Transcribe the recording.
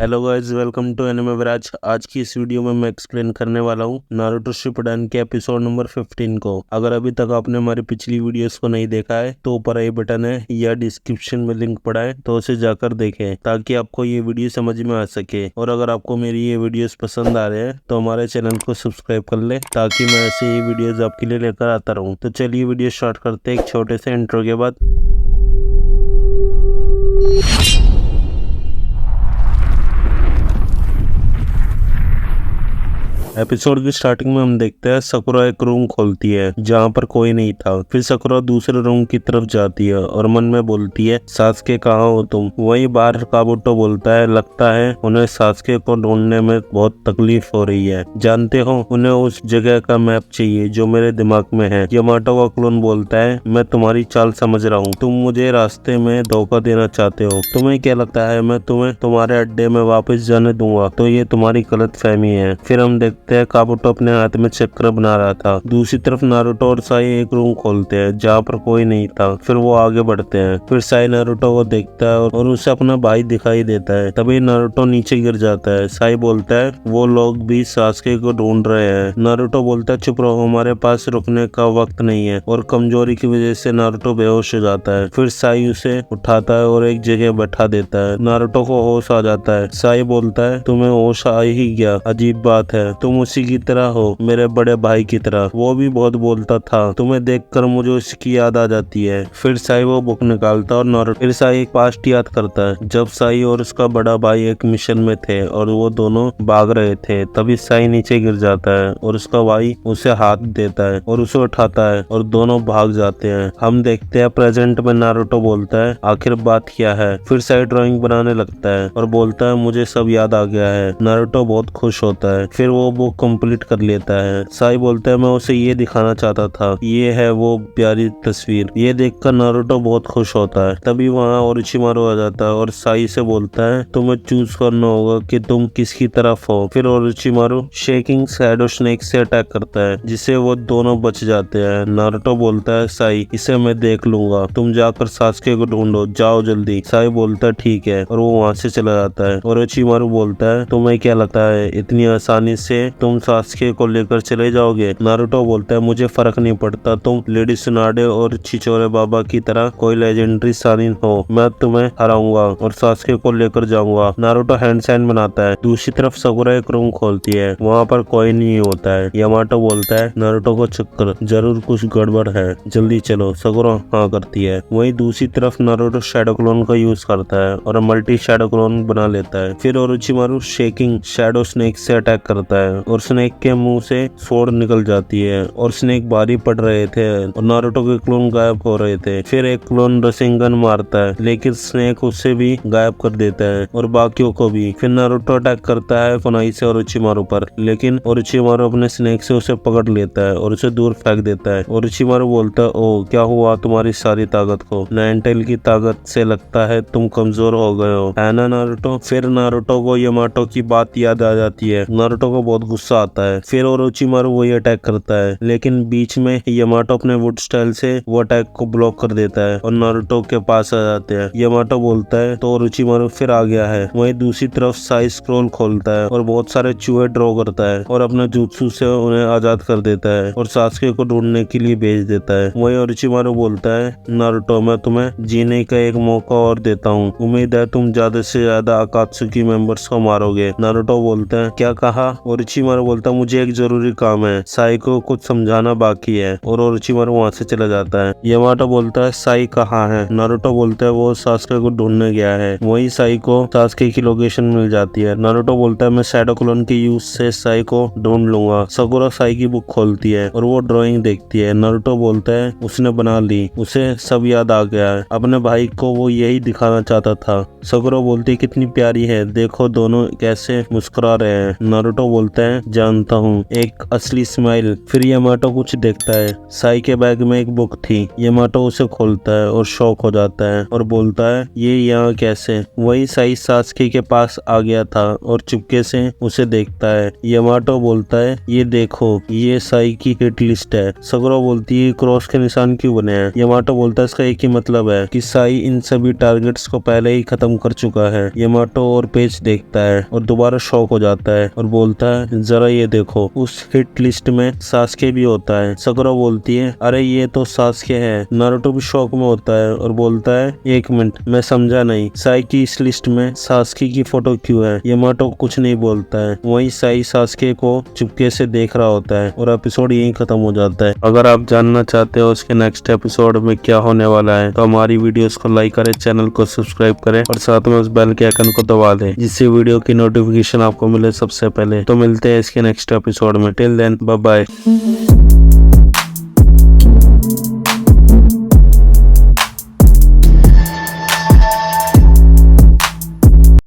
Hello guys, welcome to anime Viraj. आज की इस वीडियो में मैं एक्सप्लेन करने वाला हूँ नारुतो शिपुडेन के एपिसोड नंबर 15 को। अगर अभी तक आपने हमारी पिछली वीडियोस को नहीं देखा है तो ऊपर आई बटन है या डिस्क्रिप्शन में लिंक पड़ा है, तो उसे जाकर देखें ताकि आपको ये वीडियो समझ में आ सके। और अगर आपको मेरी ये वीडियोस पसंद आ रहे हैं तो हमारे चैनल को सब्सक्राइब कर ले ताकि मैं ऐसे ही वीडियोज आपके लिए लेकर आता रहूँ। तो चलिए वीडियो स्टार्ट करते हैं एक छोटे से इंट्रो के बाद। एपिसोड की स्टार्टिंग में हम देखते हैं साकुरा एक रूम खोलती है जहाँ पर कोई नहीं था। फिर साकुरा दूसरे रूम की तरफ जाती है और मन में बोलती है, सासके कहाँ हो तुम? वहीं बाहर काबुटो बोलता है, लगता है उन्हें सासके को ढूंढने में बहुत तकलीफ हो रही है। जानते हो, उन्हें उस जगह का मैप चाहिए जो मेरे दिमाग में है। यामाटो का क्लोन बोलता है, मैं तुम्हारी चाल समझ रहा हूँ, तुम मुझे रास्ते में धोखा देना चाहते हो। तुम्हें क्या लगता है मैं तुम्हें तुम्हारे अड्डे में वापस जाने दूंगा? तो ये तुम्हारी गलत फहमी है। फिर हम देखते हैं काबुटो अपने हाथ में चक्र बना रहा था। दूसरी तरफ नारुतो और साई एक रूम खोलते हैं जहाँ पर कोई नहीं था। फिर वो आगे बढ़ते हैं। फिर साई नारुतो को देखता है और उसे अपना भाई दिखाई देता है। तभी नारुतो नीचे गिर जाता है। साई बोलता है, वो लोग भी सासके को ढूंढ रहे हैं। नारुतो बोलता है, चुप रहो, हमारे पास रुकने का वक्त नहीं है। और कमजोरी की वजह से नारुतो बेहोश हो जाता है। फिर साई उसे उठाता है और एक जगह बैठा देता है। नारुतो को होश आ जाता है। साई बोलता है, तुम्हें होश आ ही गया, अजीब बात है, तुम उसी की तरह हो, मेरे बड़े भाई की तरह। वो भी बहुत बोलता था, तुम्हें देखकर मुझे उसकी याद आ जाती है। फिर साई वो बुक निकालता और नारुतो फिर साई एक पास्ट याद करता है जब साई और उसका बड़ा भाई एक मिशन में थे और वो दोनों भाग रहे थे। तभी साई नीचे गिर जाता है और उसका भाई उसे हाथ देता है और उसे उठाता है और दोनों भाग जाते हैं। हम देखते हैं प्रेजेंट में नारुतो बोलता है, आखिर बात क्या है? फिर साई ड्राइंग बनाने लगता है और बोलता है, मुझे सब याद आ गया है। नारुतो बहुत खुश होता है। फिर वो बुक कंप्लीट कर लेता है। साई बोलता है, मैं उसे ये दिखाना चाहता था, ये है वो प्यारी तस्वीर। ये देखकर नारुतो बहुत खुश होता है। तभी वहाँ ओरोचिमारू आ जाता है और साई से बोलता है, तुम्हें चूज करना होगा कि तुम किसकी तरफ हो। फिर ओरोचिमारू शेकिंग शैडो स्नेक से अटैक करता है जिससे वो दोनों बच जाते हैं। नारुतो बोलता है, साई इसे मैं देख लूंगा, तुम जाकर सासके को ढूंढो, जाओ जल्दी। साई बोलता है, ठीक है, और वो वहाँ से चला जाता है। ओरोचिमारू बोलता है, तुम्हें क्या लगता है इतनी आसानी से तुम सासके को लेकर चले जाओगे? नारुतो बोलता है, मुझे फर्क नहीं पड़ता, तुम लेडी सुनाडे और छिचोरे बाबा की तरह कोई लेजेंडरी सानिन हो, मैं तुम्हें हराऊंगा और सासके को लेकर जाऊंगा। नारुतो हैंड साइन बनाता है। दूसरी तरफ साकुरा एक रूम खोलती है, वहाँ पर कोई नहीं होता है। यामाटो बोलता है, नारुतो को चक्कर, जरूर कुछ गड़बड़ है, जल्दी चलो। साकुरा हाँ करती है। वहीं दूसरी तरफ नारुतो शैडो क्लोन का यूज करता है और मल्टी शैडो क्लोन बना लेता है। फिर ओरोचिमारू शेकिंग शैडो स्नेक से अटैक करता है और स्नेक के मुंह से स्वॉर्ड निकल जाती है और स्नेक भारी पड़ रहे थे और नारुतो के क्लोन गायब हो रहे थे। फिर एक क्लोन रसिंगन मारता है लेकिन स्नेक उसे भी गायब कर देता है और बाकियों को भी। फिर नारुतो अटैक करता है कुनाई से ओरोचिमारू पर, लेकिन ओरोचिमारू अपने स्नेक से उसे पकड़ लेता है और उसे दूर फेंक देता है। ओरोचिमारू बोलता है, ओ क्या हुआ तुम्हारी सारी ताकत को? नाइनटेल की ताकत से लगता है तुम कमजोर हो गए हो, है ना नारुतो? फिर नारुतो को यामाटो की बात याद आ जाती है। नारुतो को बहुत गुस्सा आता है। फिर ओरोचिमारू वही अटैक करता है लेकिन बीच में यामाटो अपने वुड स्टाइल से वो अटैक को ब्लॉक कर देता है और नारुतो के पास आ जाते हैं। यामाटो बोलता है तो ओरोचिमारू फिर आ गया है। वहीं दूसरी तरफ साई स्क्रॉल खोलता है और बहुत सारे चूहे ड्रॉ करता है और अपने जुत्सु से उन्हें आजाद कर देता है और सासके को ढूंढने के लिए भेज देता है। वहीं ओरोचिमारू बोलता है, नारुतो मैं तुम्हें जीने का एक मौका और देता हूँ, उम्मीद है तुम ज्यादा से ज्यादा अकात्सुकी मेंबर्स को मारोगे। नारुतो बोलता है, क्या कहा? ओरोचिमारू बोलता है, मुझे एक जरूरी काम है, साई को कुछ समझाना बाकी है, और ओरोचिमारू वहाँ से चला जाता है। यामाटो बोलता है, साई कहाँ है? नारुतो बोलता है, वो सासके को ढूंढने गया है। वहीं साई को सासके की लोकेशन मिल जाती है। नारुतो बोलता है, मैं शैडो क्लोन के यूज से साई को ढूंढ लूंगा। साकुरा साई की बुक खोलती है और वो ड्राइंग देखती है। नारुतो बोलता है, उसने बना ली, उसे सब याद आ गया है, अपने भाई को वो यही दिखाना चाहता था। साकुरा बोलती है, कितनी प्यारी है, देखो दोनों कैसे मुस्कुरा रहे हैं। नारुतो बोलता है, है जानता हूँ, एक असली स्माइल। फिर यामाटो कुछ देखता है। साई के बैग में एक बुक थी। यामाटो उसे खोलता है और शॉक हो जाता है और बोलता है ये यहाँ कैसे। वही साई सास्की के पास आ गया था और चुपके से उसे देखता है। यामाटो बोलता है ये देखो, ये साई की हिट लिस्ट है। सकुरा बोलती है क्रॉस के निशान क्यों बने हैं। यामाटो बोलता है इसका एक ही मतलब है कि साई इन सभी टारगेट्स को पहले ही खत्म कर चुका है। यामाटो और पेज देखता है और दोबारा शॉक हो जाता है और बोलता है जरा ये देखो, उस हिट लिस्ट में सास्के भी होता है। सकुरा बोलती है अरे ये तो सास्के है। नारुतो भी शॉक में होता है और बोलता है एक मिनट, मैं समझा नहीं, साई की इस लिस्ट में सास्के की फोटो क्यों है। यामाटो कुछ नहीं बोलता है। वहीं साई सास्के को चुपके से देख रहा होता है और एपिसोड यहीं खत्म हो जाता है। अगर आप जानना चाहते हो उसके नेक्स्ट एपिसोड में क्या होने वाला है तो हमारी वीडियोस को लाइक करें, चैनल को सब्सक्राइब करें और साथ में उस बेल के आइकन को दबा दें जिससे वीडियो की नोटिफिकेशन आपको मिले सबसे पहले। तो मिलते हैं इसके नेक्स्ट एपिसोड में। Till then bye bye.